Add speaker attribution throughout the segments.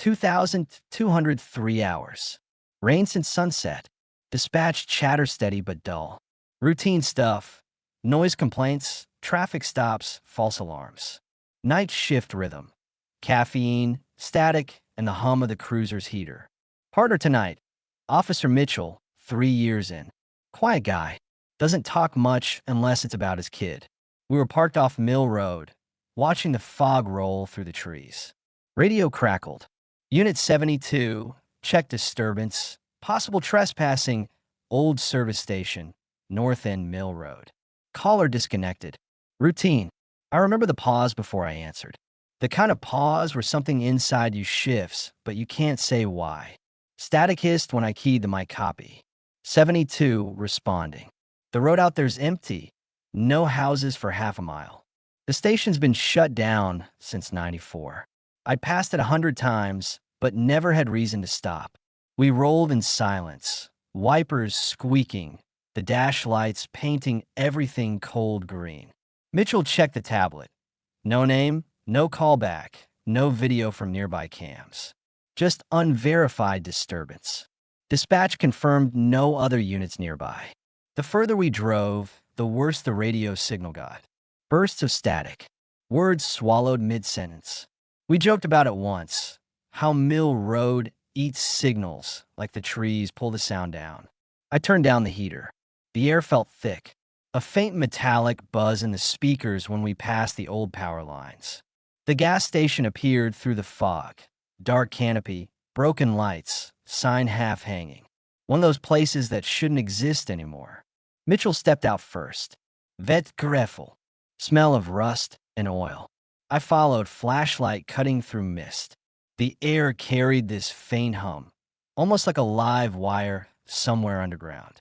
Speaker 1: 2,203 hours. Rain since sunset. Dispatch chatter steady but dull. Routine stuff. Noise complaints, traffic stops, false alarms. Night shift rhythm. Caffeine, static, and the hum of the cruiser's heater. Partner tonight. Officer Mitchell, 3 years in. Quiet guy. Doesn't talk much unless it's about his kid. We were parked off Mill Road, watching the fog roll through the trees. Radio crackled. Unit 72, check disturbance, possible trespassing, old service station, North End Mill Road. Caller disconnected. Routine. I remember the pause before I answered. The kind of pause where something inside you shifts, but you can't say why. Static hissed when I keyed the mic copy. 72 responding. The road out there's empty. No houses for half a mile. The station's been shut down since '94. I'd passed it 100 times, but never had reason to stop. We rolled in silence, wipers squeaking, the dash lights painting everything cold green. Mitchell checked the tablet. No name, no callback, no video from nearby cams. Just unverified disturbance. Dispatch confirmed no other units nearby. The further we drove, the worse the radio signal got. Bursts of static. Words swallowed mid-sentence. We joked about it once, how Mill Road eats signals like the trees pull the sound down. I turned down the heater. The air felt thick. A faint metallic buzz in the speakers when we passed the old power lines. The gas station appeared through the fog. Dark canopy, broken lights, sign half hanging. One of those places that shouldn't exist anymore. Mitchell stepped out first. Vet Greffel. Smell of rust and oil. I followed, flashlight cutting through mist. The air carried this faint hum, almost like a live wire somewhere underground.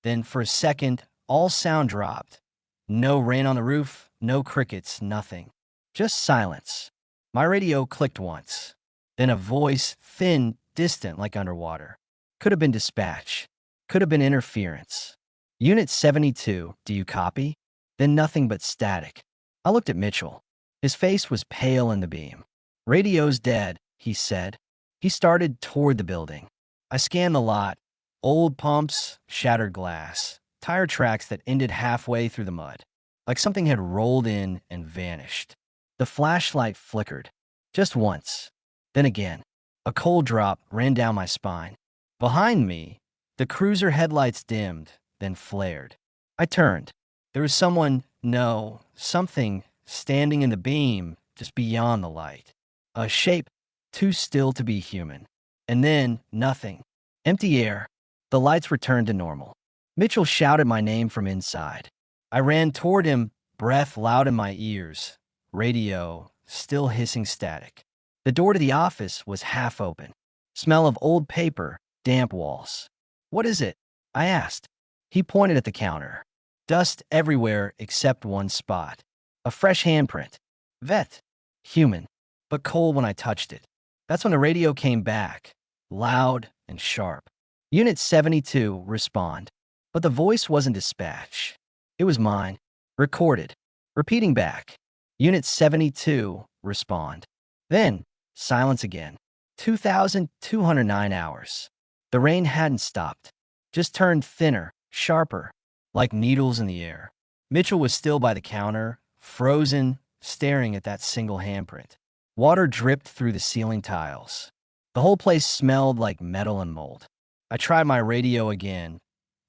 Speaker 1: Then for a second, all sound dropped. No rain on the roof, no crickets, nothing. Just silence. My radio clicked once. Then a voice, thin, distant like underwater. Could have been dispatch. Could have been interference. Unit 72, do you copy? Then nothing but static. I looked at Mitchell. His face was pale in the beam. Radio's dead, he said. He started toward the building. I scanned the lot. Old pumps, shattered glass, tire tracks that ended halfway through the mud, like something had rolled in and vanished. The flashlight flickered. Just once. Then again. A cold drop ran down my spine. Behind me, the cruiser headlights dimmed, then flared. I turned. There was someone, no, something, standing in the beam just beyond the light. A shape too still to be human. And then, nothing. Empty air. The lights returned to normal. Mitchell shouted my name from inside. I ran toward him, breath loud in my ears. Radio, still hissing static. The door to the office was half open. Smell of old paper, damp walls. What is it? I asked. He pointed at the counter. Dust everywhere except one spot. A fresh handprint. Vet. Human. But cold when I touched it. That's when the radio came back. Loud and sharp. Unit 72, respond. But the voice wasn't dispatch. It was mine. Recorded. Repeating back. Unit 72, respond. Then, silence again. 2,209 hours. The rain hadn't stopped. Just turned thinner, sharper, like needles in the air. Mitchell was still by the counter, frozen, staring at that single handprint. Water dripped through the ceiling tiles. The whole place smelled like metal and mold. I tried my radio again.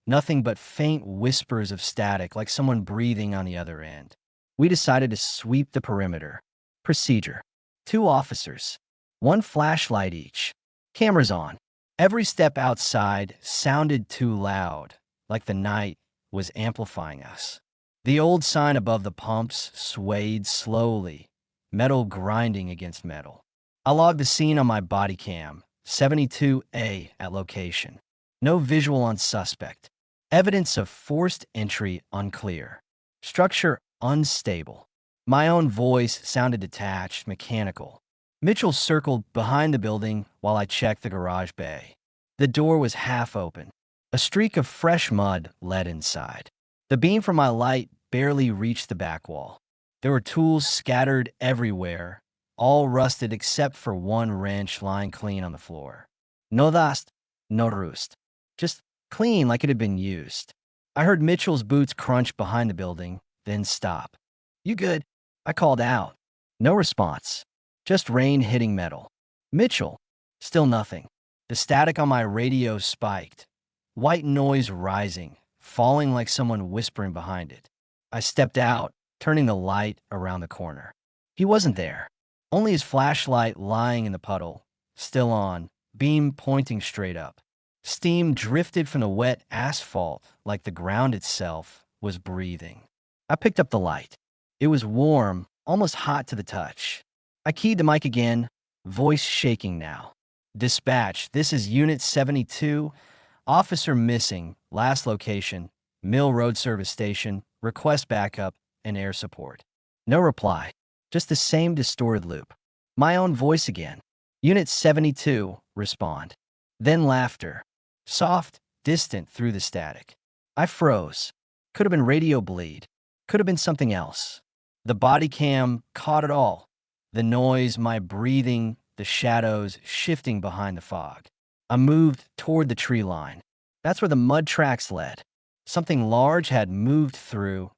Speaker 1: Nothing but faint whispers of static, like someone breathing on the other end. We decided to sweep the perimeter. Procedure. 2 officers. 1 flashlight each. Cameras on. Every step outside sounded too loud, like the night was amplifying us. The old sign above the pumps swayed slowly, metal grinding against metal. I logged the scene on my body cam, 72A at location. No visual on suspect. Evidence of forced entry unclear. Structure unstable. My own voice sounded detached, mechanical. Mitchell circled behind the building while I checked the garage bay. The door was half open. A streak of fresh mud led inside. The beam from my light barely reached the back wall. There were tools scattered everywhere, all rusted except for one wrench lying clean on the floor. No dust, no rust. Just clean like it had been used. I heard Mitchell's boots crunch behind the building, then stop. "You good?" I called out. No response. Just rain hitting metal. Mitchell. Still nothing. The static on my radio spiked. White noise rising, falling like someone whispering behind it. I stepped out, turning the light around the corner. He wasn't there. Only his flashlight lying in the puddle, still on, beam pointing straight up. Steam drifted from the wet asphalt like the ground itself was breathing. I picked up the light. It was warm, almost hot to the touch. I keyed the mic again, voice shaking now. "Dispatch, this is Unit 72. Officer missing, last location, Mill Road Service Station, request backup and air support." No reply, just the same distorted loop. My own voice again. "Unit 72, respond." Then laughter. Soft, distant through the static. I froze. Could have been radio bleed. Could have been something else. The body cam caught it all. The noise, my breathing, the shadows shifting behind the fog. I moved toward the tree line. That's where the mud tracks led. Something large had moved through,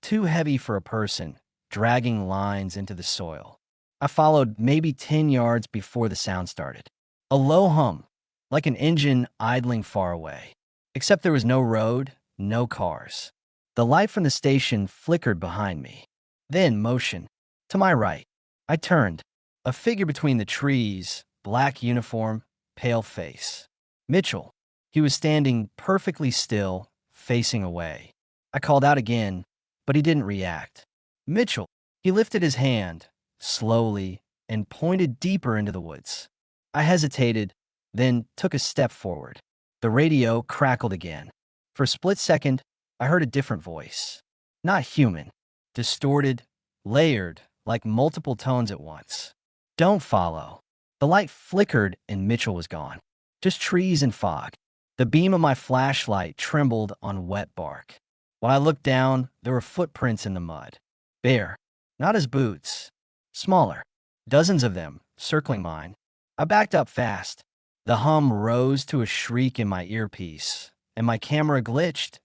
Speaker 1: too heavy for a person, dragging lines into the soil. I followed maybe 10 yards before the sound started. A low hum, like an engine idling far away. Except there was no road, no cars. The light from the station flickered behind me. Then motion. To my right. I turned. A figure between the trees, black uniform, pale face. Mitchell. He was standing perfectly still, facing away. I called out again, but he didn't react. "Mitchell." He lifted his hand, slowly, and pointed deeper into the woods. I hesitated, then took a step forward. The radio crackled again. For a split second, I heard a different voice. Not human. Distorted, layered, like multiple tones at once. "Don't follow." The light flickered and Mitchell was gone. Just trees and fog. The beam of my flashlight trembled on wet bark. When I looked down, there were footprints in the mud. Bare. Not his boots. Smaller. Dozens of them, circling mine. I backed up fast. The hum rose to a shriek in my earpiece, and my camera glitched,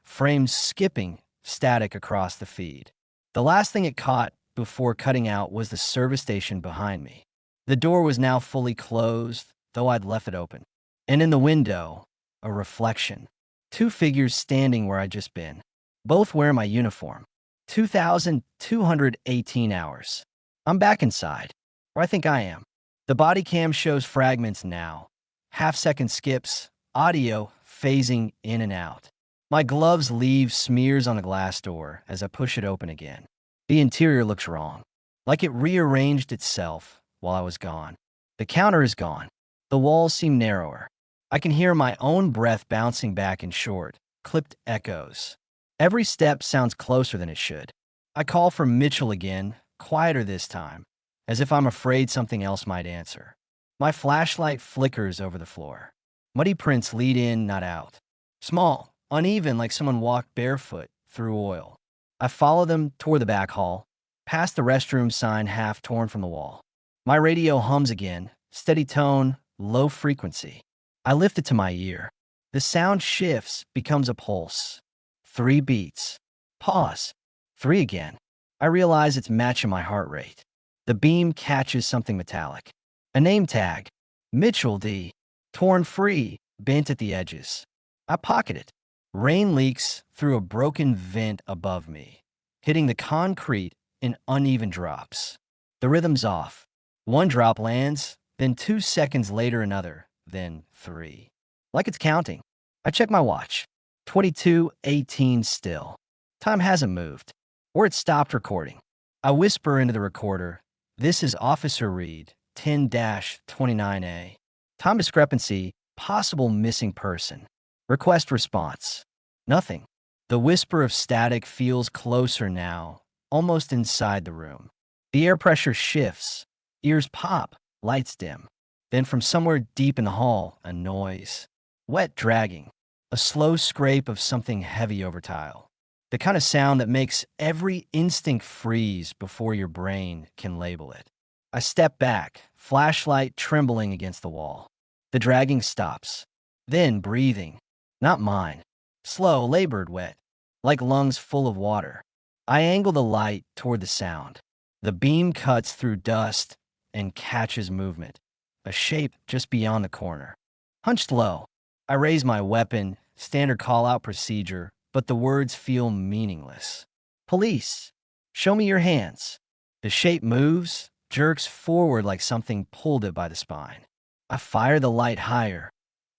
Speaker 1: frames skipping, static across the feed. The last thing it caught before cutting out was the service station behind me. The door was now fully closed, though I'd left it open. And in the window, a reflection. Two figures standing where I'd just been, both wearing my uniform. 2,218 hours. I'm back inside, or I think I am. The body cam shows fragments now. Half-second skips, audio phasing in and out. My gloves leave smears on the glass door as I push it open again. The interior looks wrong, like it rearranged itself while I was gone. The counter is gone. The walls seem narrower. I can hear my own breath bouncing back in short, clipped echoes. Every step sounds closer than it should. I call for Mitchell again, quieter this time, as if I'm afraid something else might answer. My flashlight flickers over the floor. Muddy prints lead in, not out. Small, uneven like someone walked barefoot through oil. I follow them toward the back hall, past the restroom sign half torn from the wall. My radio hums again, steady tone, low frequency. I lift it to my ear. The sound shifts, becomes a pulse. 3 beats. Pause. 3 again. I realize it's matching my heart rate. The beam catches something metallic. A name tag. Mitchell D. Torn free, bent at the edges. I pocket it. Rain leaks through a broken vent above me, hitting the concrete in uneven drops. The rhythm's off. 1 drop lands, then 2 seconds later another, then 3. Like it's counting. I check my watch. 22:18 still. Time hasn't moved. Or it stopped recording. I whisper into the recorder, "This is Officer Reed, 10-29A. Time discrepancy, possible missing person. Request response." Nothing. The whisper of static feels closer now, almost inside the room. The air pressure shifts. Ears pop, lights dim. Then from somewhere deep in the hall, a noise. Wet dragging. A slow scrape of something heavy over tile. The kind of sound that makes every instinct freeze before your brain can label it. I step back, flashlight trembling against the wall. The dragging stops. Then breathing. Not mine. Slow, labored, wet. Like lungs full of water. I angle the light toward the sound. The beam cuts through dust and catches movement. A shape just beyond the corner. Hunched low, I raise my weapon, standard call-out procedure, but the words feel meaningless. Police, show me your hands. The shape moves, jerks forward like something pulled it by the spine. I fire the light higher,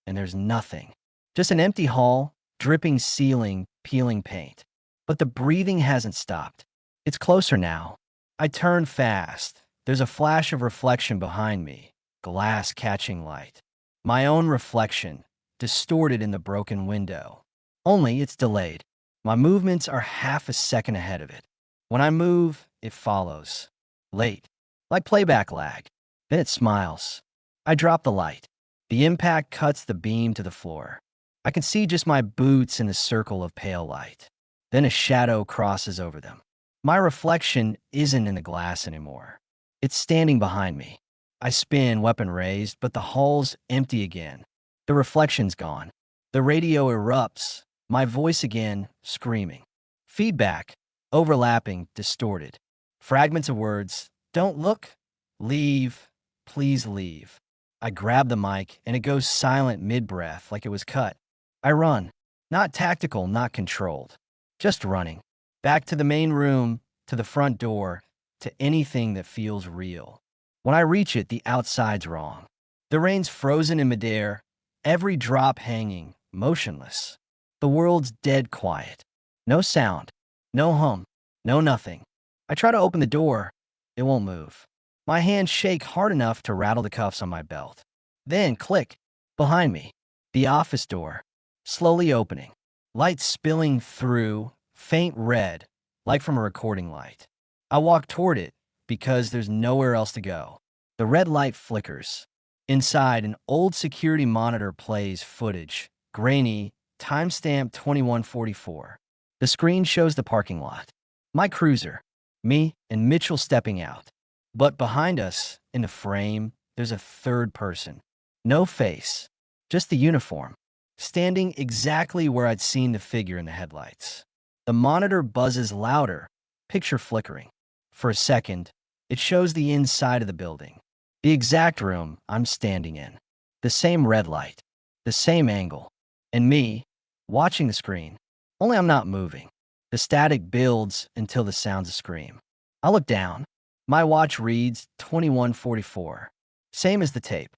Speaker 1: and there's nothing. Just an empty hall, dripping ceiling, peeling paint. But the breathing hasn't stopped. It's closer now. I turn fast. There's a flash of reflection behind me, glass catching light. My own reflection, distorted in the broken window. Only it's delayed. My movements are half a second ahead of it. When I move, it follows. Late. Like playback lag. Then it smiles. I drop the light. The impact cuts the beam to the floor. I can see just my boots in the circle of pale light. Then a shadow crosses over them. My reflection isn't in the glass anymore. It's standing behind me. I spin, weapon raised, but the hall's empty again. The reflection's gone. The radio erupts. My voice again, screaming. Feedback, overlapping, distorted. Fragments of words. Don't look. Leave. Please leave. I grab the mic, and it goes silent mid-breath like it was cut. I run. Not tactical, not controlled. Just running. Back to the main room, to the front door, to anything that feels real. When I reach it, the outside's wrong. The rain's frozen in midair, every drop hanging, motionless. The world's dead quiet. No sound, no hum, no nothing. I try to open the door. It won't move. My hands shake hard enough to rattle the cuffs on my belt. Then, click, behind me. The office door, slowly opening. Light spilling through, faint red, like from a recording light. I walk toward it because there's nowhere else to go. The red light flickers. Inside, an old security monitor plays footage, grainy, timestamp 2144. The screen shows the parking lot. My cruiser, me, and Mitchell stepping out. But behind us, in the frame, there's a third person. No face, just the uniform, standing exactly where I'd seen the figure in the headlights. The monitor buzzes louder, picture flickering. For a second, it shows the inside of the building. The exact room I'm standing in. The same red light, the same angle. And me, watching the screen, only I'm not moving. The static builds until the sounds a scream. I look down. My watch reads 2144. Same as the tape.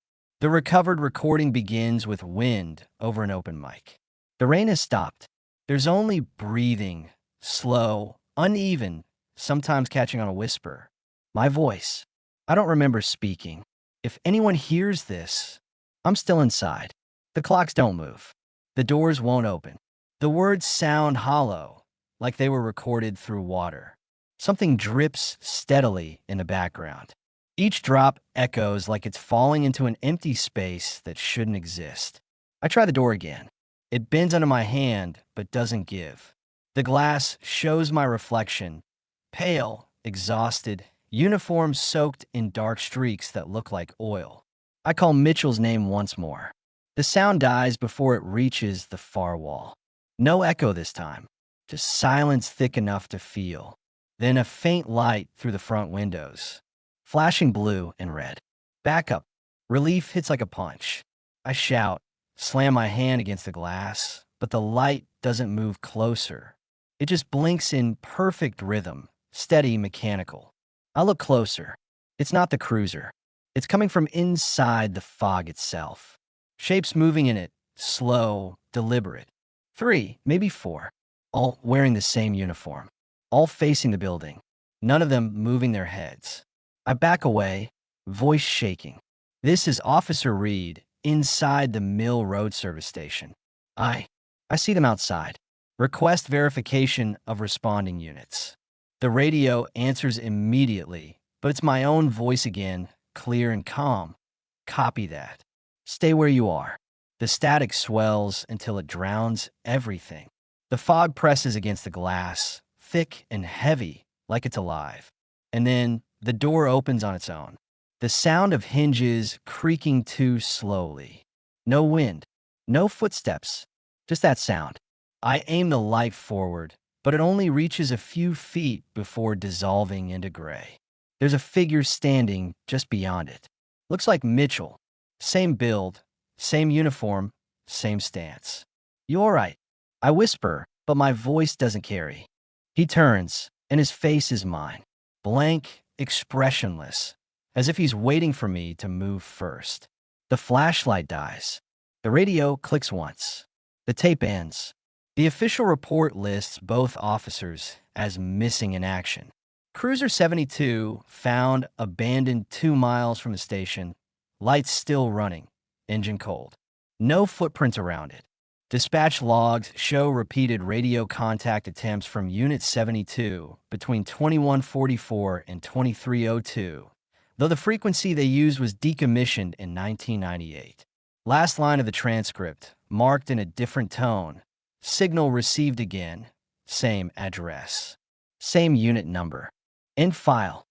Speaker 1: The recovered recording begins with wind over an open mic. The rain has stopped. There's only breathing, slow, uneven, sometimes catching on a whisper. My voice. I don't remember speaking. If anyone hears this, I'm still inside. The clocks don't move. The doors won't open. The words sound hollow, like they were recorded through water. Something drips steadily in the background. Each drop echoes like it's falling into an empty space that shouldn't exist. I try the door again. It bends under my hand, but doesn't give. The glass shows my reflection, pale, exhausted, uniform soaked in dark streaks that look like oil. I call Mitchell's name once more. The sound dies before it reaches the far wall. No echo this time, just silence thick enough to feel. Then a faint light through the front windows, flashing blue and red. Backup. Relief hits like a punch. I shout, slam my hand against the glass, but the light doesn't move closer. It just blinks in perfect rhythm, steady, mechanical. I look closer. It's not the cruiser. It's coming from inside the fog itself. Shapes moving in it, slow, deliberate. 3, maybe 4, all wearing the same uniform, all facing the building, none of them moving their heads. I back away, voice shaking. This is Officer Reed inside the Mill Road service station. I see them outside. Request verification of responding units. The radio answers immediately, but it's my own voice again, clear and calm. Copy that. Stay where you are. The static swells until it drowns everything. The fog presses against the glass, thick and heavy, like it's alive. And then the door opens on its own. The sound of hinges creaking too slowly. No wind, no footsteps, just that sound. I aim the light forward, but it only reaches a few feet before dissolving into gray. There's a figure standing just beyond it. Looks like Mitchell. Same build, same uniform, same stance. "You all right?" I whisper, but my voice doesn't carry. He turns, and his face is mine. Blank, expressionless, as if he's waiting for me to move first. The flashlight dies. The radio clicks once. The tape ends. The official report lists both officers as missing in action. Cruiser 72 found abandoned 2 miles from the station, lights still running, engine cold. No footprints around it. Dispatch logs show repeated radio contact attempts from Unit 72 between 2144 and 2302, though the frequency they used was decommissioned in 1998. Last line of the transcript, marked in a different tone. Signal received again. Same address. Same unit number. End file.